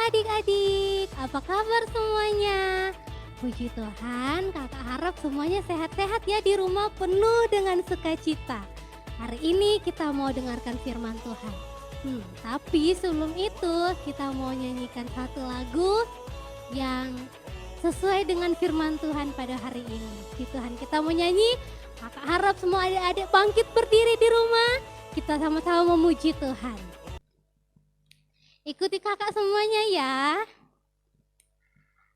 adik-adik, apa kabar semuanya? Puji Tuhan, kakak harap semuanya sehat-sehat ya di rumah penuh dengan sukacita. Hari ini kita mau dengarkan firman Tuhan. Tapi sebelum itu kita mau nyanyikan satu lagu yang sesuai dengan firman Tuhan pada hari ini. Puji Tuhan, kita mau nyanyi. Kakak harap semua adik-adik bangkit berdiri di rumah. Kita sama-sama memuji Tuhan. Ikuti kakak semuanya ya.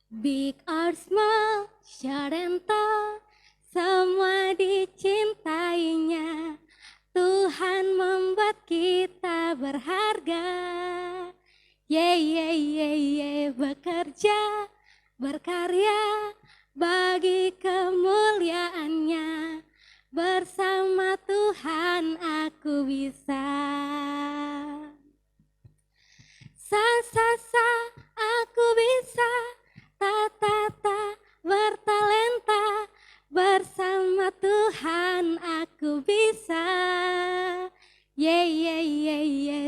Big or small, short and tall, semua dicintainya. Tuhan membuat kita berharga. Bekerja, berkarya bagi kemuliaannya. Bersama Tuhan aku bisa. Sa, aku bisa. Ta, bertalenta. Bersama Tuhan aku bisa.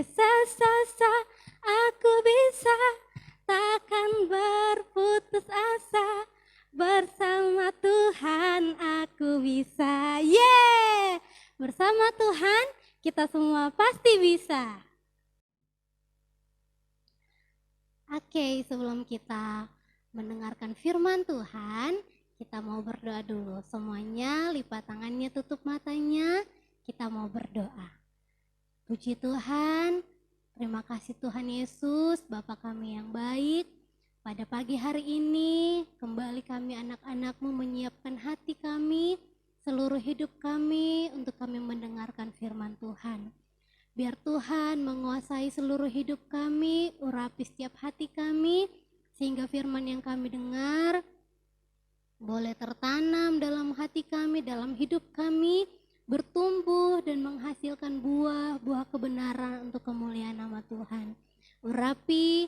Sa, aku bisa. Takkan berputus asa. Bersama Tuhan aku bisa. Bersama Tuhan kita semua pasti bisa. Oke, sebelum kita mendengarkan firman Tuhan, kita mau berdoa dulu. Semuanya lipat tangannya, tutup matanya, kita mau berdoa. Puji Tuhan, terima kasih Tuhan Yesus, Bapa kami yang baik. Pada pagi hari ini, kembali kami anak-anak-Mu menyiapkan hati kami, seluruh hidup kami untuk kami mendengarkan firman Tuhan. Biar Tuhan menguasai seluruh hidup kami, urapi setiap hati kami, sehingga firman yang kami dengar boleh tertanam dalam hati kami, dalam hidup kami, bertumbuh dan menghasilkan buah-buah kebenaran untuk kemuliaan nama Tuhan. Urapi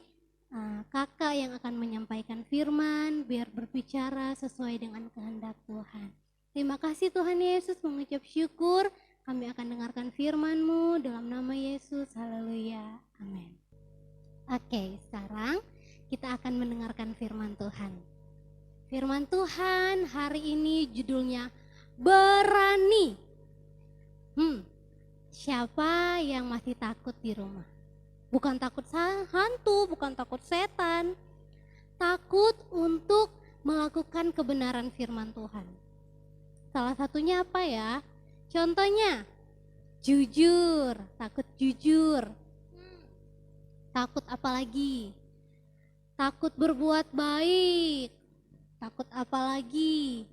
kakak yang akan menyampaikan firman, biar berbicara sesuai dengan kehendak Tuhan. Terima kasih Tuhan Yesus, mengucap syukur. Kami akan dengarkan firman-Mu dalam nama Yesus. Haleluya. Amin. Oke, sekarang kita akan mendengarkan firman Tuhan. Firman Tuhan hari ini judulnya berani. Siapa yang masih takut di rumah? Bukan takut hantu, bukan takut setan. Takut untuk melakukan kebenaran firman Tuhan. Salah satunya apa ya? Contohnya, jujur, takut jujur. Takut apa lagi? Takut berbuat baik. Takut apa lagi?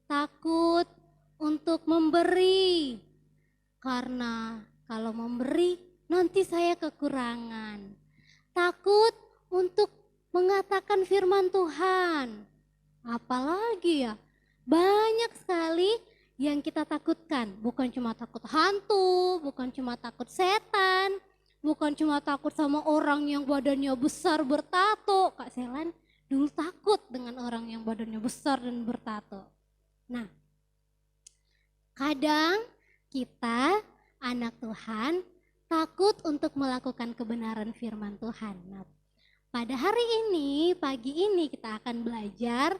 Takut untuk memberi. Karena kalau memberi nanti saya kekurangan. Takut untuk mengatakan firman Tuhan. Apalagi ya? Banyak sekali yang kita takutkan. Bukan cuma takut hantu, bukan cuma takut setan, bukan cuma takut sama orang yang badannya besar bertato. Kak Selan dulu takut dengan orang yang badannya besar dan bertato. Nah, kadang kita anak Tuhan takut untuk melakukan kebenaran firman Tuhan. Nah, pada hari ini, pagi ini kita akan belajar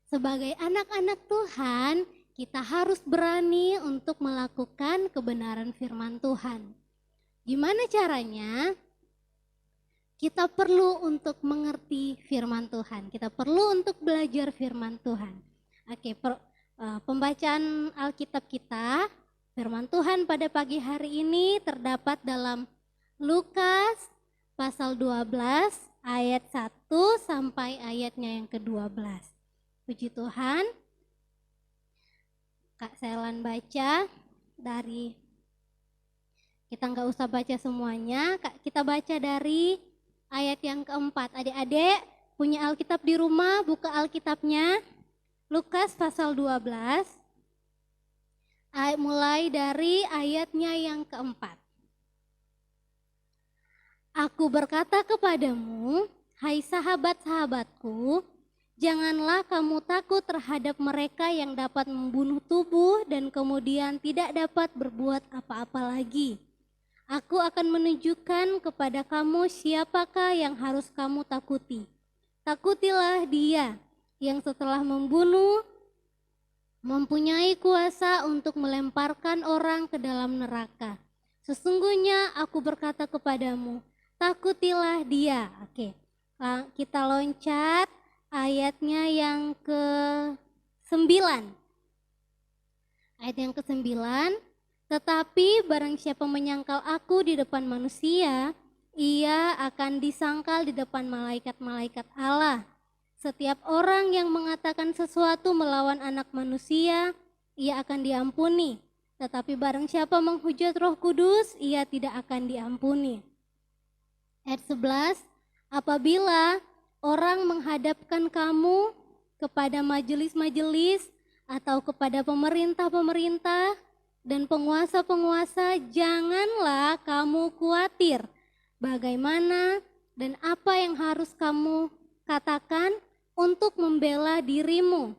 sebagai anak-anak Tuhan, kita harus berani untuk melakukan kebenaran firman Tuhan. Gimana caranya? Kita perlu untuk mengerti firman Tuhan. Kita perlu untuk belajar firman Tuhan. Oke, pembacaan Alkitab kita, firman Tuhan pada pagi hari ini terdapat dalam Lukas pasal 12 ayat 1 sampai ayatnya yang ke-12. Puji Tuhan. Kak Selan baca dari, kita nggak usah baca semuanya, kita baca dari ayat yang keempat. Adik-adik punya Alkitab di rumah, buka Alkitabnya. Lukas pasal 12, mulai dari ayatnya yang keempat. Aku berkata kepadamu, hai sahabat-sahabatku, janganlah kamu takut terhadap mereka yang dapat membunuh tubuh dan kemudian tidak dapat berbuat apa-apa lagi. Aku akan menunjukkan kepada kamu siapakah yang harus kamu takuti. Takutilah Dia yang setelah membunuh mempunyai kuasa untuk melemparkan orang ke dalam neraka. Sesungguhnya aku berkata kepadamu, takutilah Dia. Oke, kita loncat ayatnya yang ke-9. Ayat yang ke-9. Tetapi barang siapa menyangkal aku di depan manusia, ia akan disangkal di depan malaikat-malaikat Allah. Setiap orang yang mengatakan sesuatu melawan anak manusia, ia akan diampuni. Tetapi barang siapa menghujat Roh Kudus, ia tidak akan diampuni. Ayat 11, apabila orang menghadapkan kamu kepada majelis-majelis atau kepada pemerintah-pemerintah dan penguasa-penguasa, janganlah kamu khawatir bagaimana dan apa yang harus kamu katakan untuk membela dirimu.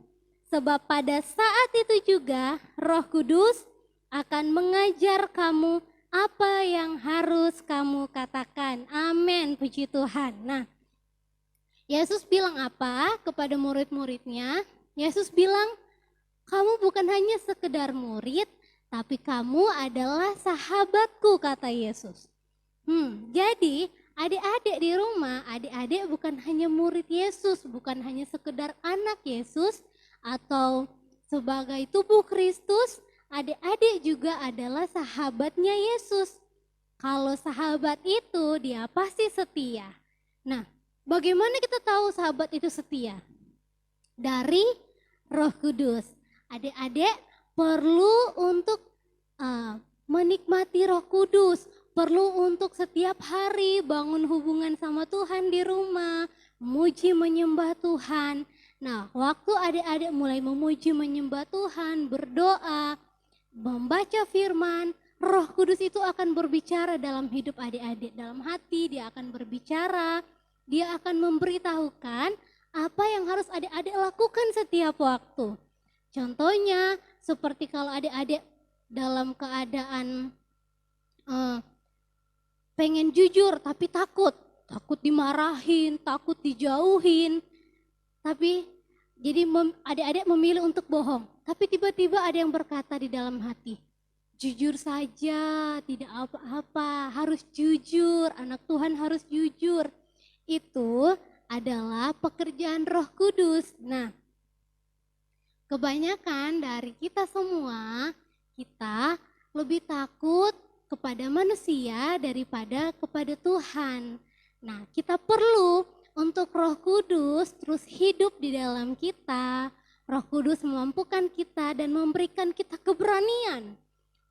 Sebab pada saat itu juga Roh Kudus akan mengajar kamu apa yang harus kamu katakan. Amin, puji Tuhan. Nah, Yesus bilang apa kepada murid-muridnya? Yesus bilang, kamu bukan hanya sekedar murid, tapi kamu adalah sahabatku, kata Yesus. Jadi adik-adik di rumah, adik-adik bukan hanya murid Yesus, bukan hanya sekedar anak Yesus atau sebagai tubuh Kristus, adik-adik juga adalah sahabatnya Yesus. Kalau sahabat itu dia pasti setia. Nah, bagaimana kita tahu sahabat itu setia? Dari Roh Kudus. Adik-adik perlu untuk menikmati Roh Kudus, perlu untuk setiap hari bangun hubungan sama Tuhan di rumah, memuji menyembah Tuhan. Nah, waktu adik-adik mulai memuji menyembah Tuhan, berdoa, membaca firman, Roh Kudus itu akan berbicara dalam hidup adik-adik, dalam hati dia akan berbicara, dia akan memberitahukan apa yang harus adik-adik lakukan setiap waktu. Contohnya seperti kalau adik-adik dalam keadaan pengen jujur tapi takut dimarahin, takut dijauhin, tapi jadi adik-adik memilih untuk bohong. Tapi tiba-tiba ada yang berkata di dalam hati, jujur saja, tidak apa-apa, harus jujur, anak Tuhan harus jujur. Itu adalah pekerjaan Roh Kudus. Nah, kebanyakan dari kita semua, kita lebih takut kepada manusia daripada kepada Tuhan. Nah, kita perlu untuk Roh Kudus terus hidup di dalam kita. Roh Kudus memampukan kita dan memberikan kita keberanian.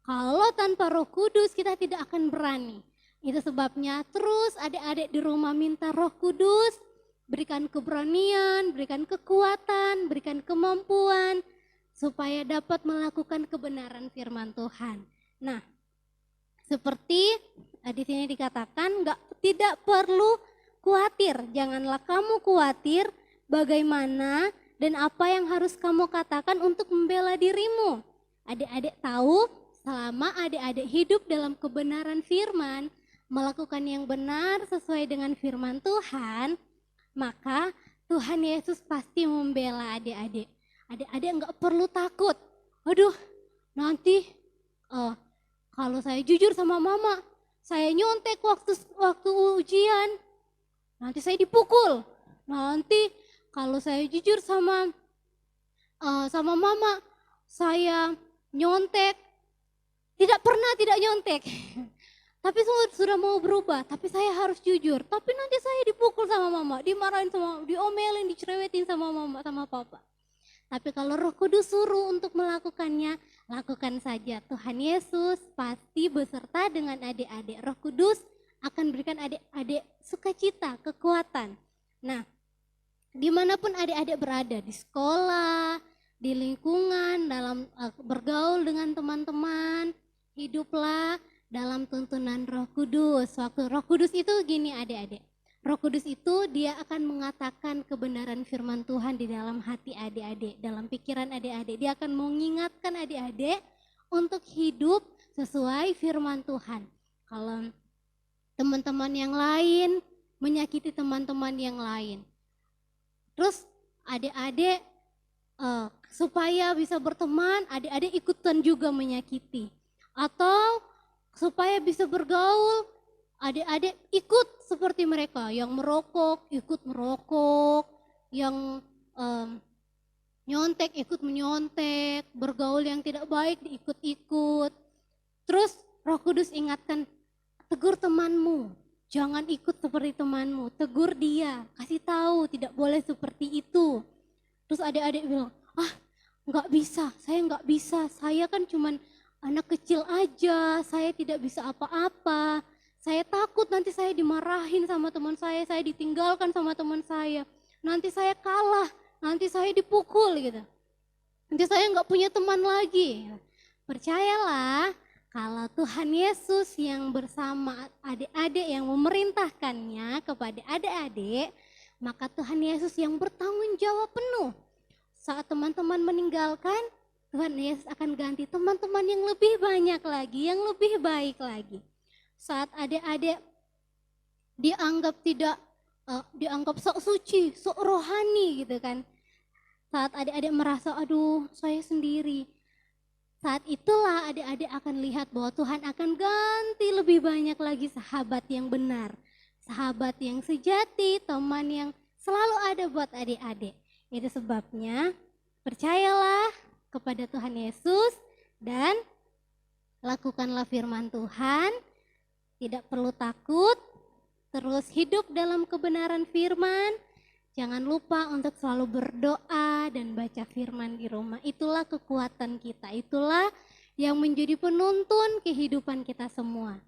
Kalau tanpa Roh Kudus kita tidak akan berani. Itu sebabnya terus adik-adik di rumah minta Roh Kudus, berikan keberanian, berikan kekuatan, berikan kemampuan supaya dapat melakukan kebenaran firman Tuhan. Nah, seperti di sini dikatakan tidak perlu khawatir, janganlah kamu khawatir bagaimana dan apa yang harus kamu katakan untuk membela dirimu. Adik-adik tahu selama adik-adik hidup dalam kebenaran firman, melakukan yang benar sesuai dengan firman Tuhan, maka Tuhan Yesus pasti membela adik-adik. Adik-adik enggak perlu takut. Aduh, nanti kalau saya jujur sama mama, saya nyontek waktu ujian, nanti saya dipukul. Nanti kalau saya jujur sama mama, saya nyontek. Tidak pernah tidak nyontek. Tapi sudah mau berubah, tapi saya harus jujur. Tapi nanti saya dipukul sama mama, dimarahin sama, diomelin, dicerewetin sama mama, sama papa. Tapi kalau Roh Kudus suruh untuk melakukannya, lakukan saja. Tuhan Yesus pasti beserta dengan adik-adik. Roh Kudus akan berikan adik-adik sukacita, kekuatan. Nah, dimanapun adik-adik berada, di sekolah, di lingkungan, dalam bergaul dengan teman-teman, hiduplah dalam tuntunan Roh Kudus. Waktu Roh Kudus itu gini adik-adik. Roh Kudus itu dia akan mengatakan kebenaran firman Tuhan di dalam hati adik-adik, dalam pikiran adik-adik. Dia akan mengingatkan adik-adik untuk hidup sesuai firman Tuhan. Kalau teman-teman yang lain menyakiti teman-teman yang lain. Terus adik-adik supaya bisa berteman, adik-adik ikutan juga menyakiti. Atau supaya bisa bergaul, adik-adik ikut seperti mereka, yang merokok ikut merokok, yang nyontek ikut menyontek, bergaul yang tidak baik diikut-ikut. Terus Roh Kudus ingatkan, tegur temanmu, jangan ikut seperti temanmu, tegur dia, kasih tahu tidak boleh seperti itu. Terus adik-adik bilang, nggak bisa, saya kan cuman anak kecil aja, saya tidak bisa apa-apa, saya takut nanti saya dimarahin sama teman saya ditinggalkan sama teman saya, nanti saya kalah, nanti saya dipukul gitu, nanti saya nggak punya teman lagi. Percayalah, kalau Tuhan Yesus yang bersama adik-adik yang memerintahkannya kepada adik-adik, maka Tuhan Yesus yang bertanggung jawab penuh. Saat teman-teman meninggalkan, Tuhan Yesus akan ganti teman-teman yang lebih banyak lagi, yang lebih baik lagi. Saat adik-adik dianggap sok suci, sok rohani gitu kan. Saat adik-adik merasa, aduh saya sendiri. Saat itulah adik-adik akan lihat bahwa Tuhan akan ganti lebih banyak lagi sahabat yang benar. Sahabat yang sejati, teman yang selalu ada buat adik-adik. Itu sebabnya percayalah kepada Tuhan Yesus dan lakukanlah firman Tuhan. Tidak perlu takut, terus hidup dalam kebenaran firman. Jangan lupa untuk selalu berdoa dan baca firman di rumah. Itulah kekuatan kita, itulah yang menjadi penuntun kehidupan kita semua.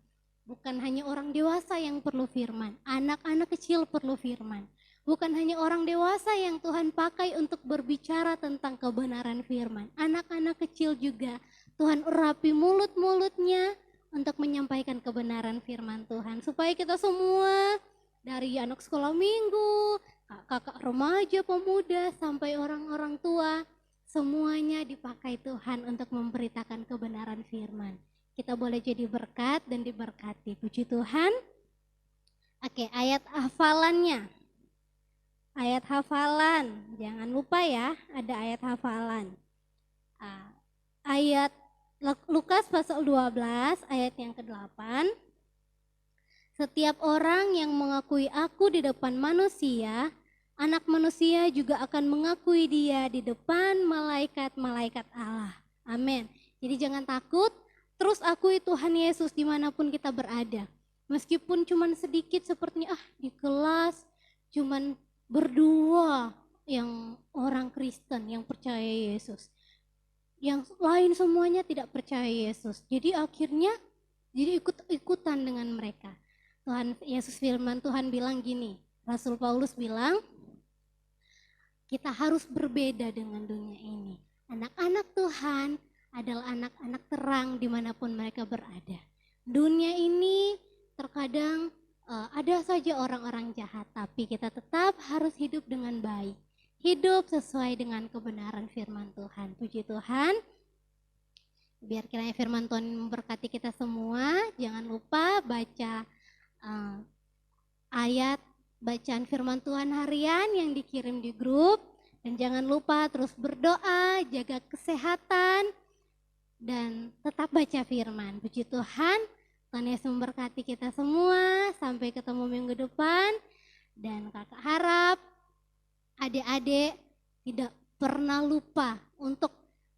Bukan hanya orang dewasa yang perlu firman, anak-anak kecil perlu firman. Bukan hanya orang dewasa yang Tuhan pakai untuk berbicara tentang kebenaran firman. Anak-anak kecil juga Tuhan urapi mulut-mulutnya untuk menyampaikan kebenaran firman Tuhan. Supaya kita semua, dari anak sekolah minggu, kakak remaja, pemuda, sampai orang-orang tua, semuanya dipakai Tuhan untuk memberitakan kebenaran firman. Kita boleh jadi berkat dan diberkati. Puji Tuhan. Oke, ayat hafalannya. Ayat hafalan, jangan lupa ya, ada ayat hafalan. Ayat Lukas pasal 12 ayat yang ke-8. Setiap orang yang mengakui aku di depan manusia, Anak Manusia juga akan mengakui dia di depan malaikat-malaikat Allah. Amin. Jadi jangan takut, terus akui Tuhan Yesus dimanapun kita berada. Meskipun cuman sedikit seperti di kelas cuman berdua yang orang Kristen yang percaya Yesus. Yang lain semuanya tidak percaya Yesus. Jadi akhirnya ikut-ikutan dengan mereka. Tuhan Yesus firman Tuhan bilang gini, Rasul Paulus bilang, kita harus berbeda dengan dunia ini. Anak-anak Tuhan adalah anak-anak terang dimanapun mereka berada. Dunia ini terkadang ada saja orang-orang jahat, tapi kita tetap harus hidup dengan baik. Hidup sesuai dengan kebenaran firman Tuhan. Puji Tuhan. Biar kiranya firman Tuhan memberkati kita semua. Jangan lupa baca ayat bacaan firman Tuhan harian yang dikirim di grup. Dan jangan lupa terus berdoa, jaga kesehatan, dan tetap baca firman. Puji Tuhan, Tuhan Yesus memberkati kita semua. Sampai ketemu minggu depan. Dan kakak harap adik-adik tidak pernah lupa untuk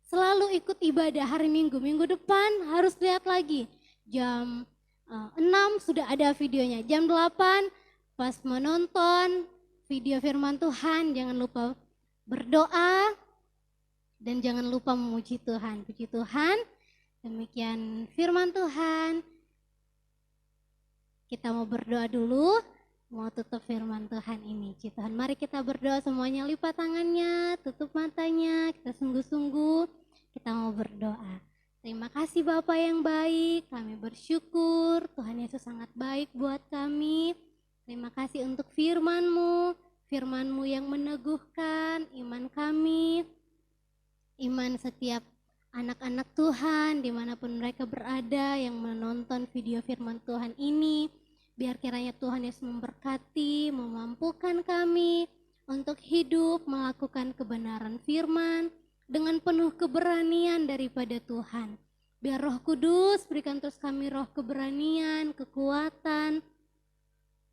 selalu ikut ibadah hari Minggu. Minggu depan harus lihat lagi. Jam 6 sudah ada videonya. Jam 8 pas menonton video firman Tuhan, jangan lupa berdoa dan jangan lupa memuji Tuhan. Puji Tuhan. Demikian firman Tuhan. Kita mau berdoa dulu, mau tutup firman Tuhan ini. Puji Tuhan. Mari kita berdoa semuanya, lipat tangannya, tutup matanya, kita sungguh-sungguh kita mau berdoa. Terima kasih Bapa yang baik, kami bersyukur Tuhan Yesus sangat baik buat kami. Terima kasih untuk firman-Mu, firman-Mu yang meneguhkan iman kami, iman setiap anak-anak Tuhan dimanapun mereka berada yang menonton video firman Tuhan ini. Biar kiranya Tuhan Yesus memberkati, memampukan kami untuk hidup melakukan kebenaran firman dengan penuh keberanian daripada Tuhan. Biar Roh Kudus berikan terus kami roh keberanian, kekuatan,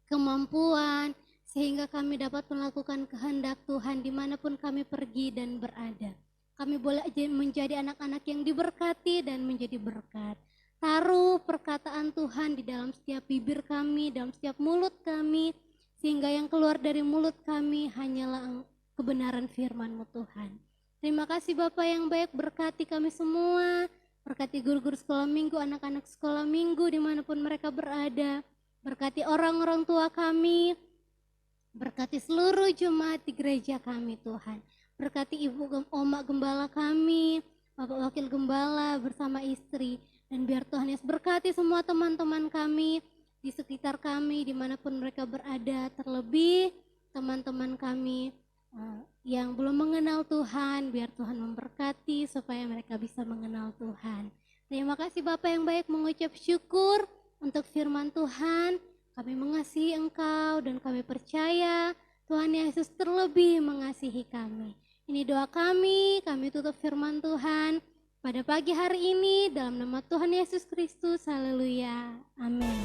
kemampuan, sehingga kami dapat melakukan kehendak Tuhan dimanapun kami pergi dan berada. Kami boleh menjadi anak-anak yang diberkati dan menjadi berkat. Taruh perkataan Tuhan di dalam setiap bibir kami, dalam setiap mulut kami, sehingga yang keluar dari mulut kami hanyalah kebenaran firman-Mu Tuhan. Terima kasih Bapak yang baik, berkati kami semua, berkati guru-guru sekolah minggu, anak-anak sekolah minggu dimanapun mereka berada, berkati orang-orang tua kami, berkati seluruh jemaat di gereja kami Tuhan. Berkati Ibu Oma Gembala kami, Bapak Wakil Gembala bersama istri. Dan biar Tuhan Yesus berkati semua teman-teman kami di sekitar kami dimanapun mereka berada. Terlebih teman-teman kami yang belum mengenal Tuhan, biar Tuhan memberkati supaya mereka bisa mengenal Tuhan. Terima kasih Bapak yang baik, mengucap syukur untuk firman Tuhan. Kami mengasihi Engkau dan kami percaya Tuhan Yesus terlebih mengasihi kami. Ini doa kami tutup firman Tuhan pada pagi hari ini dalam nama Tuhan Yesus Kristus. Haleluya. Amin.